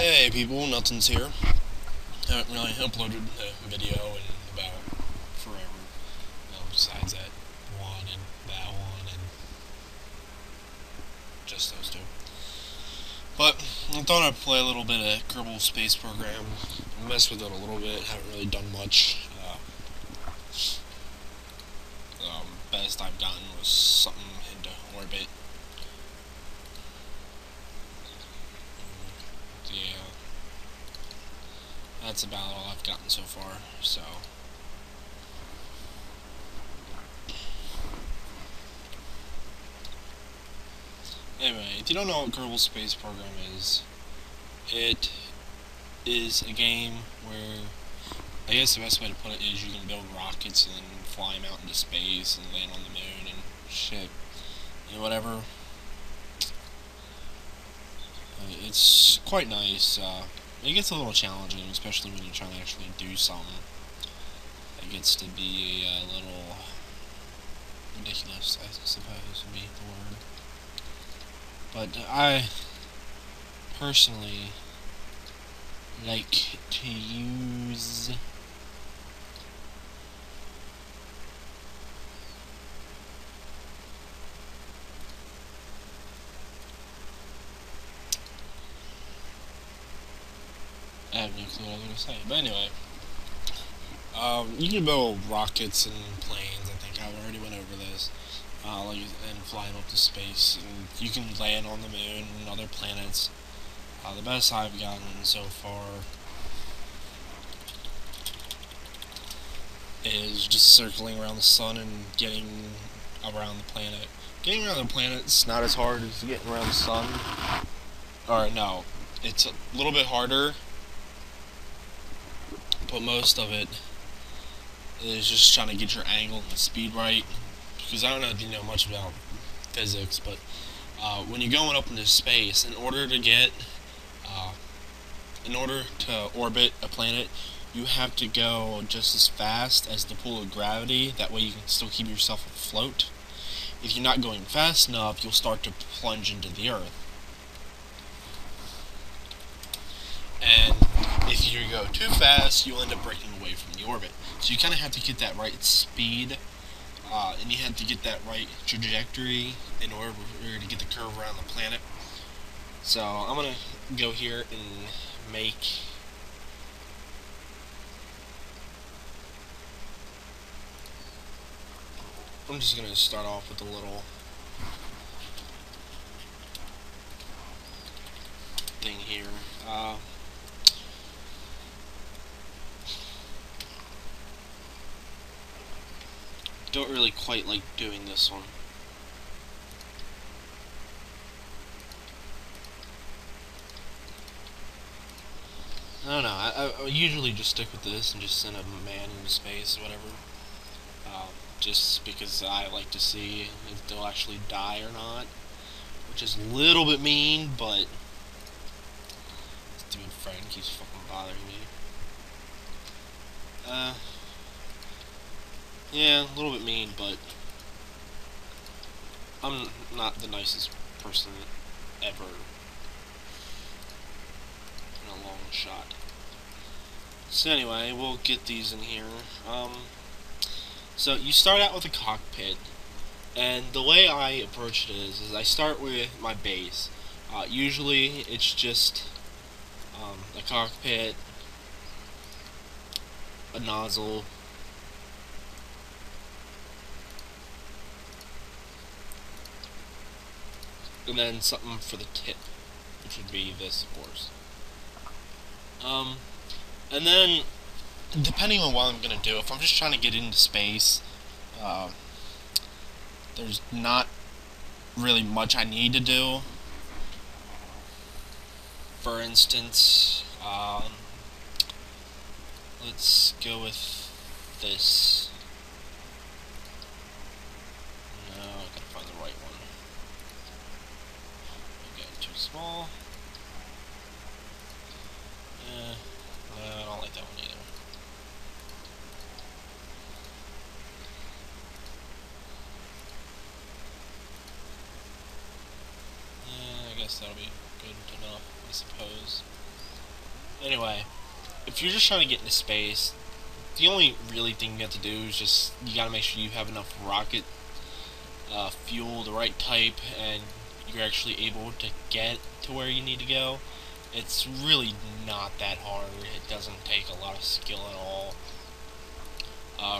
Hey people, Nothins here. Haven't really uploaded a video in about forever. Besides that one and that one and just those two. But I thought I'd play a little bit of Kerbal Space Program. Mess with it a little bit. Haven't really done much. Best I've gotten was something into orbit. Yeah. That's about all I've gotten so far, so. Anyway, if you don't know what Kerbal Space Program is, it is a game where, I guess the best way to put it is you can build rockets and fly them out into space and land on the moon and shit, and whatever. It's quite nice. It gets a little challenging, especially when you're trying to actually do something. It gets to be a little ridiculous, I suppose would be the word. But I personally like to use I have no clue what I was going to say. But anyway, you can build rockets and planes. I think I already went over this. And fly them up to space. And you can land on the moon and other planets. The best I've gotten so far is just circling around the sun and getting around the planet. Getting around the planet's not as hard as getting around the sun. Or no, it's a little bit harder. But most of it is just trying to get your angle and speed right. Because I don't know if you know much about physics, but when you're going up into space, in order to orbit a planet, you have to go just as fast as the pull of gravity. That way you can still keep yourself afloat. If you're not going fast enough, you'll start to plunge into the Earth. And if you go too fast, you'll end up breaking away from the orbit. So you kind of have to get that right speed, and you have to get that right trajectory in order to get the curve around the planet. So I'm going to go here and make I'm just going to start off with a little thing here. Don't really quite like doing this one. I don't know, I usually just stick with this and just send a man into space or whatever. Just because I like to see if they'll actually die or not. Which is a little bit mean, but this stupid friend keeps fucking bothering me. Yeah, a little bit mean, but I'm not the nicest person ever in a long shot. So anyway, we'll get these in here. So you start out with a cockpit, and the way I approach it is I start with my base. Usually it's just a cockpit, a nozzle, and then something for the tip, which would be this, of course. And then, depending on what I'm going to do, if I'm just trying to get into space, there's not really much I need to do. For instance, let's go with this. No, I gotta find the right one. Again, too small. I don't like that one either. I guess that'll be good enough, I suppose. Anyway, if you're just trying to get into space, the only really thing you have to do is just you gotta make sure you have enough rocket fuel, the right type, and you're actually able to get to where you need to go. It's really not that hard. It doesn't take a lot of skill at all.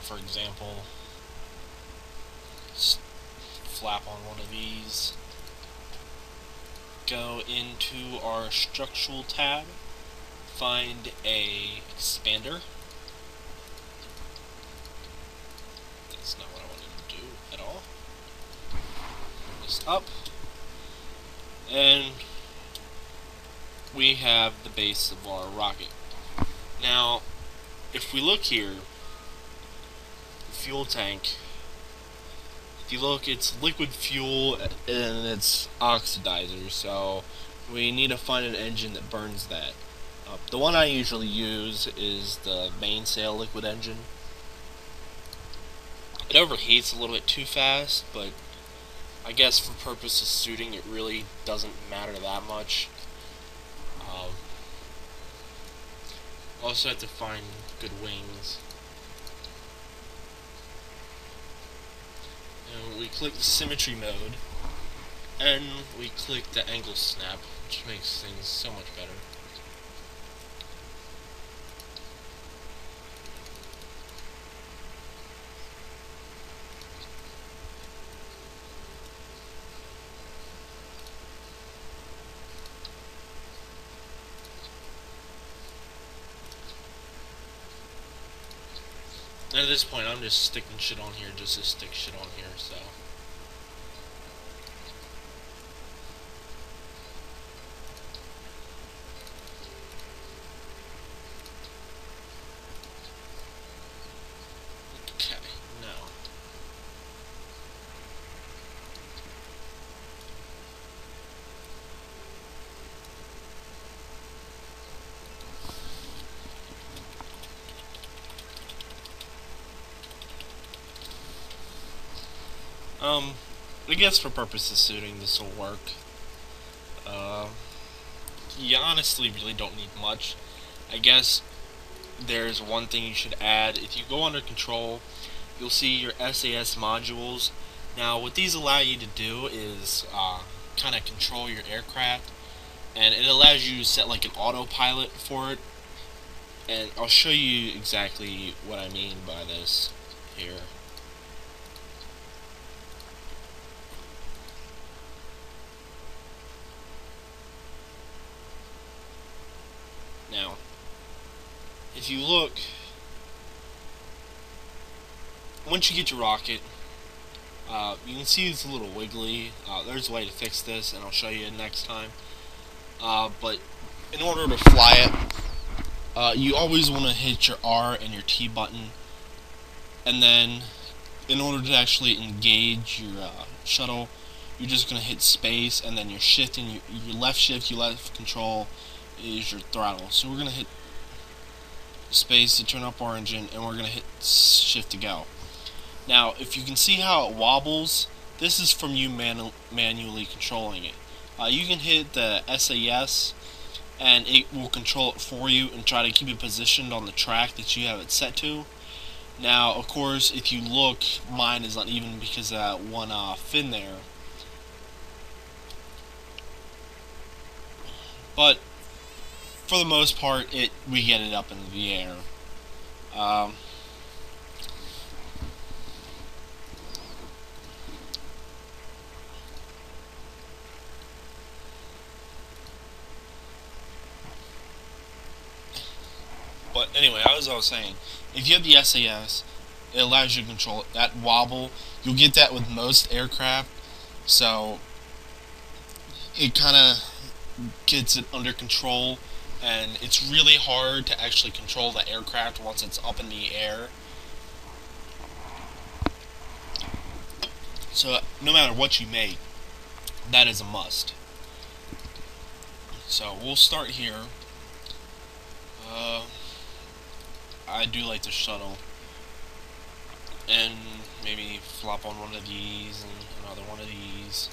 For example, flap on one of these, go into our structural tab, find a expander. That's not what I wanted to do at all. This up, and we have the base of our rocket. Now, if we look here, the fuel tank, if you look, it's liquid fuel and it's oxidizer, so we need to find an engine that burns that. The one I usually use is the mainsail liquid engine. It overheats a little bit too fast, but I guess for purposes of shooting it really doesn't matter that much. Also have to find good wings. And we click the symmetry mode, and we click the angle snap, which makes things so much better. And at this point, I'm just sticking shit on here just to stick shit on here, so. Okay, now. I guess for purposes of shooting, this will work. You honestly really don't need much. I guess there's one thing you should add. If you go under control, you'll see your SAS modules. Now, what these allow you to do is kind of control your aircraft, and it allows you to set like an autopilot for it. And I'll show you exactly what I mean by this here. Now, if you look, once you get your rocket, you can see it's a little wiggly. There's a way to fix this, and I'll show you next time. But in order to fly it, you always want to hit your R and your T button, and then in order to actually engage your shuttle, you're just going to hit space, and then your shift and your left shift, your left control is your throttle. So we're going to hit space to turn up our engine, and we're going to hit shift to go. Now, if you can see how it wobbles, this is from you manually controlling it. You can hit the SAS, and it will control it for you and try to keep it positioned on the track that you have it set to. Now, of course, if you look, mine is uneven because of that one fin there. But for the most part, we get it up into the air. But anyway, as I was saying, if you have the SAS, it allows you to control it. That wobble, you'll get that with most aircraft, so it kind of gets it under control, and it's really hard to actually control the aircraft once it's up in the air. So no matter what you make, that is a must. So we'll start here. I do like the shuttle, and maybe flop on one of these and another one of these.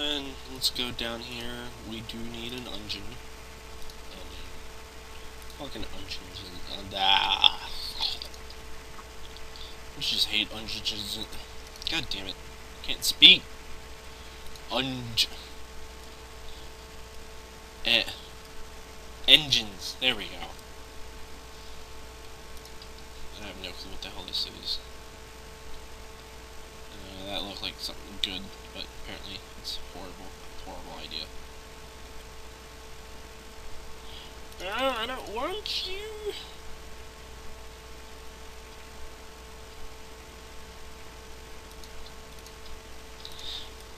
And let's go down here. We do need an engine. Fucking engines. I just hate engines. God damn it. Can't speak. Engines. There we go. I have no clue what the hell this is. That looked like something good, but apparently it's horrible. Horrible idea. I don't want you.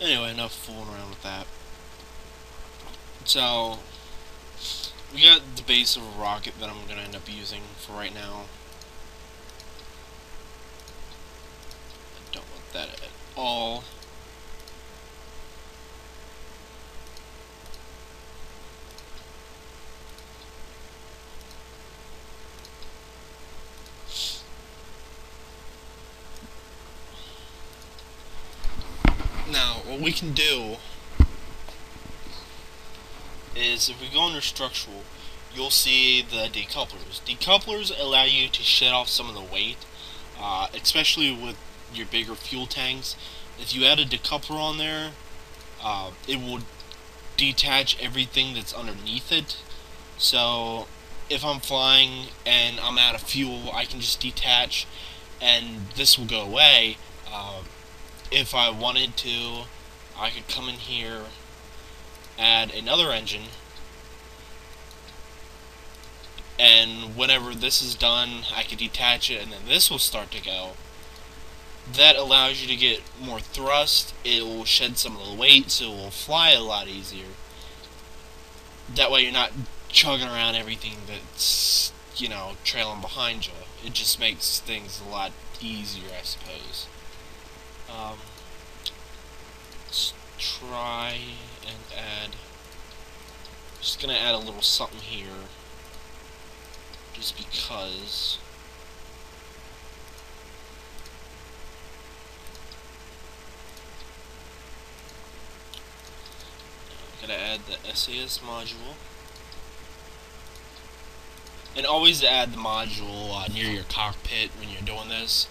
Anyway, enough fooling around with that. So, we got the base of a rocket that I'm going to end up using for right now. I don't want that at all. Now, what we can do is, if we go under structural, you'll see the decouplers. Decouplers allow you to shed off some of the weight, especially with your bigger fuel tanks. If you add a decoupler on there, it will detach everything that's underneath it. So, if I'm flying and I'm out of fuel, I can just detach, and this will go away. If I wanted to, I could come in here, add another engine, and whenever this is done, I could detach it, and then this will start to go. That allows you to get more thrust. It will shed some of the weight, so it will fly a lot easier. That way you're not chugging around everything that's, you know, trailing behind you. It just makes things a lot easier, I suppose. Let's try and add. Just gonna add a little something here, just because. Gotta add the SAS module, and always add the module near your cockpit when you're doing this.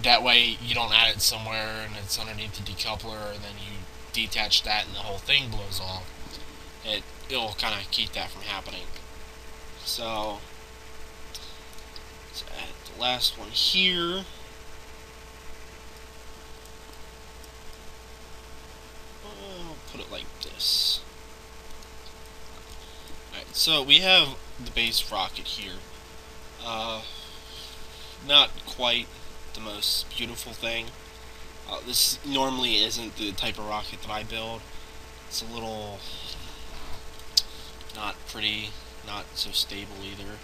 That way you don't add it somewhere and it's underneath the decoupler, and then you detach that and the whole thing blows off. It'll kind of keep that from happening. So let's add the last one here. I'll put it like this. Alright, so we have the base rocket here. Not quite the most beautiful thing. This normally isn't the type of rocket that I build. It's a little not pretty, not so stable either.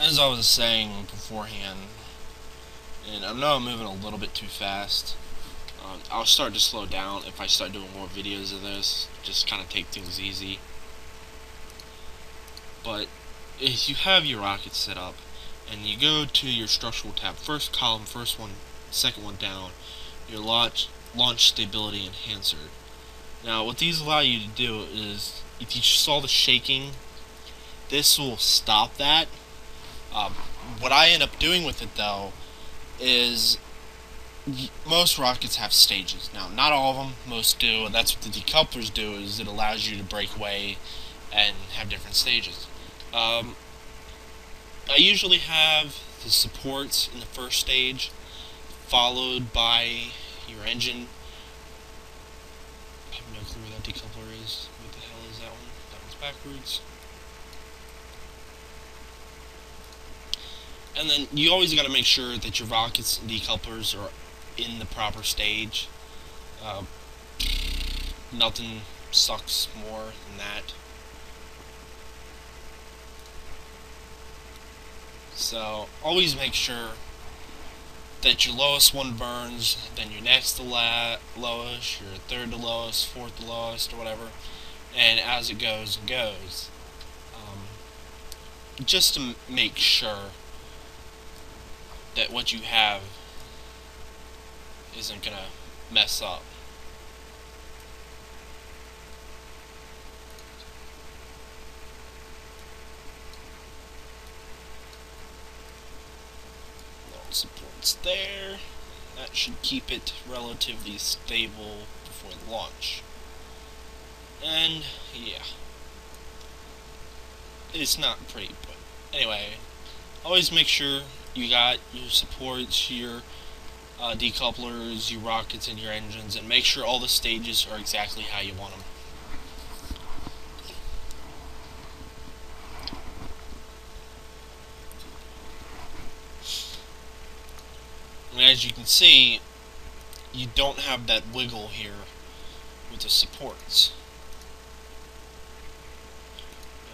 As I was saying beforehand, and I know I'm moving a little bit too fast, I'll start to slow down if I start doing more videos of this, just kind of take things easy. But if you have your rocket set up, and you go to your structural tab, first column, first one, second one down, your launch stability enhancer. Now what these allow you to do is, if you saw the shaking, this will stop that. What I end up doing with it, though, is most rockets have stages. Now, not all of them, most do, and that's what the decouplers do, is it allows you to break away and have different stages. I usually have the supports in the first stage, followed by your engine. I have no clue where that decoupler is. What the hell is that one? That one's backwards. And then you always got to make sure that your rockets and decouplers are in the proper stage. Nothing sucks more than that. So always make sure that your lowest one burns, then your next to lowest, your third to lowest, fourth to lowest, or whatever, and as it goes and goes, just to make sure that what you have isn't gonna mess up. Supports there. That should keep it relatively stable before the launch. And yeah, it's not pretty, but anyway, always make sure you got your supports, your decouplers, your rockets, and your engines, and make sure all the stages are exactly how you want them. And as you can see, you don't have that wiggle here with the supports.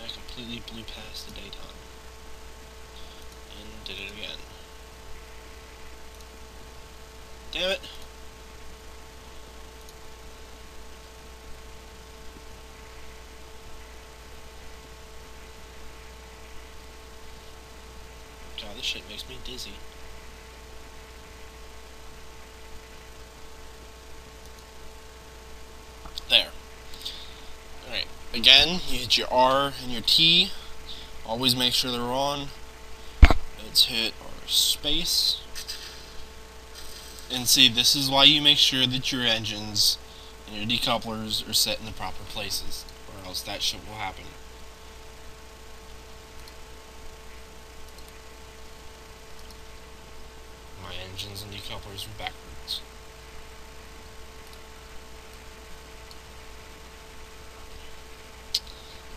And I completely blew past the daytime. And did it again. Damn it. God, this shit makes me dizzy. There. Alright, again, you hit your R and your T. Always make sure they're on. Let's hit our space. And see, this is why you make sure that your engines and your decouplers are set in the proper places, or else that shit will happen. My engines and decouplers were backwards.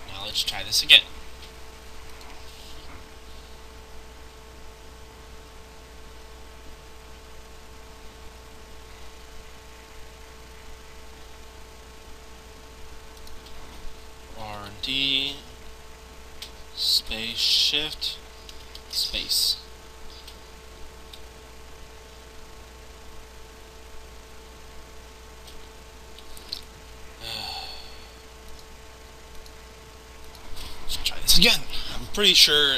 Now let's try this again. R&D, space shift, space. Let's try this again. I'm pretty sure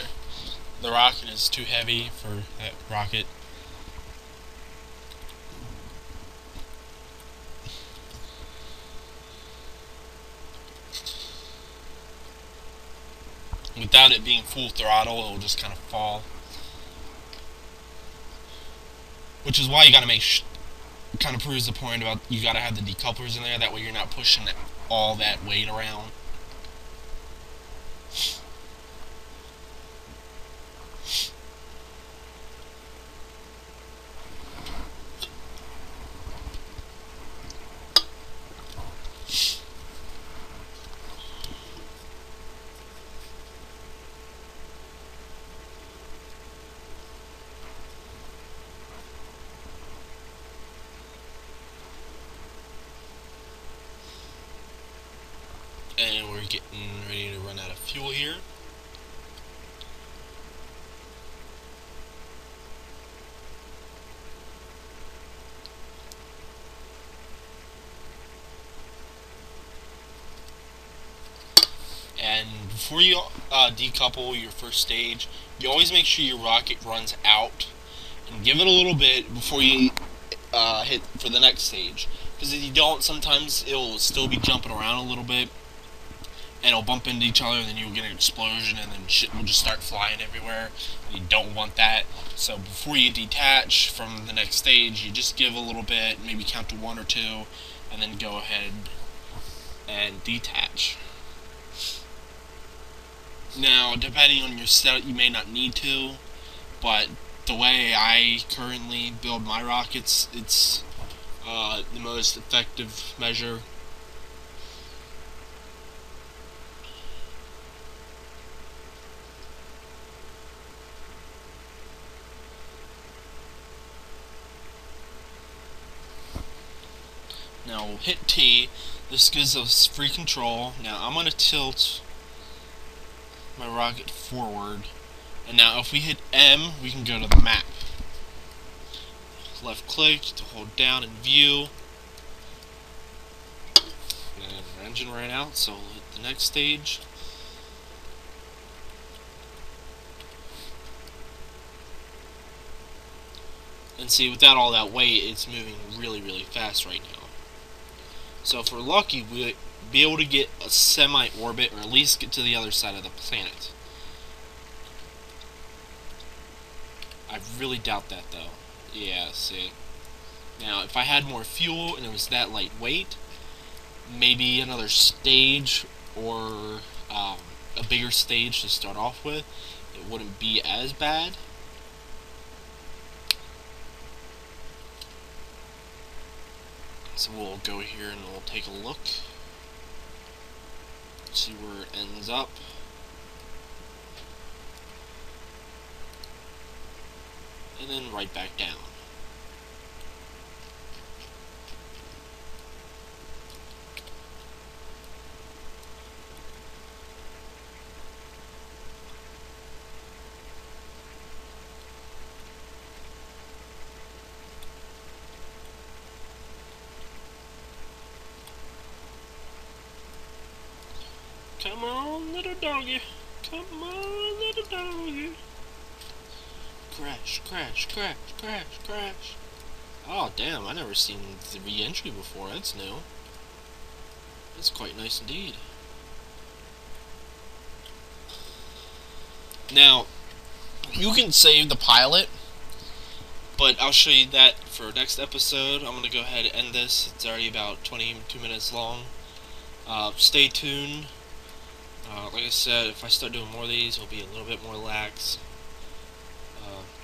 the rocket is too heavy for that rocket. Without it being full throttle, it'll just kind of fall. Which is why you gotta kind of proves the point about you gotta have the decouplers in there. That way you're not pushing all that weight around. And we're getting ready to run out of fuel here. And before you decouple your first stage, you always make sure your rocket runs out and give it a little bit before you hit for the next stage. Because if you don't, sometimes it'll still be jumping around a little bit, and it'll bump into each other, and then you'll get an explosion, and then shit will just start flying everywhere. You don't want that. So before you detach from the next stage, you just give a little bit, maybe count to 1 or 2, and then go ahead and detach. Now, depending on your setup, you may not need to, but the way I currently build my rockets, it's the most effective measure. Now we'll hit T. This gives us free control. Now I'm going to tilt my rocket forward. And now if we hit M, we can go to the map. Left click to hold down and view. And our engine ran out, so we'll hit the next stage. And see, without all that weight, it's moving really, really fast right now. So if we're lucky, we'll be able to get a semi-orbit, or at least get to the other side of the planet. I really doubt that, though. Yeah, see. Now, if I had more fuel and it was that lightweight, maybe another stage or a bigger stage to start off with, it wouldn't be as bad. So we'll go here and we'll take a look, see where it ends up. And then right back down. Come on, little doggy. Come on, little doggy. Crash, crash, crash, crash, crash. Oh, damn, I never seen the re-entry before. That's new. That's quite nice indeed. Now, you can save the pilot, but I'll show you that for next episode. I'm going to go ahead and end this. It's already about 22 minutes long. Stay tuned. Like I said, if I start doing more of these, it'll be a little bit more lax.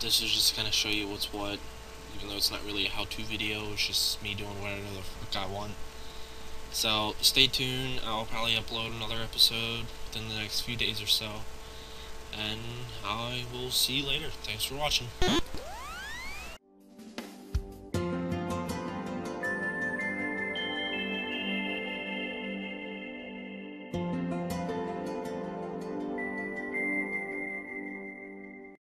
This is just kind of show you what's what, even though it's not really a how-to video, it's just me doing whatever the fuck I want. So, stay tuned. I'll probably upload another episode within the next few days or so. And I will see you later. Thanks for watching.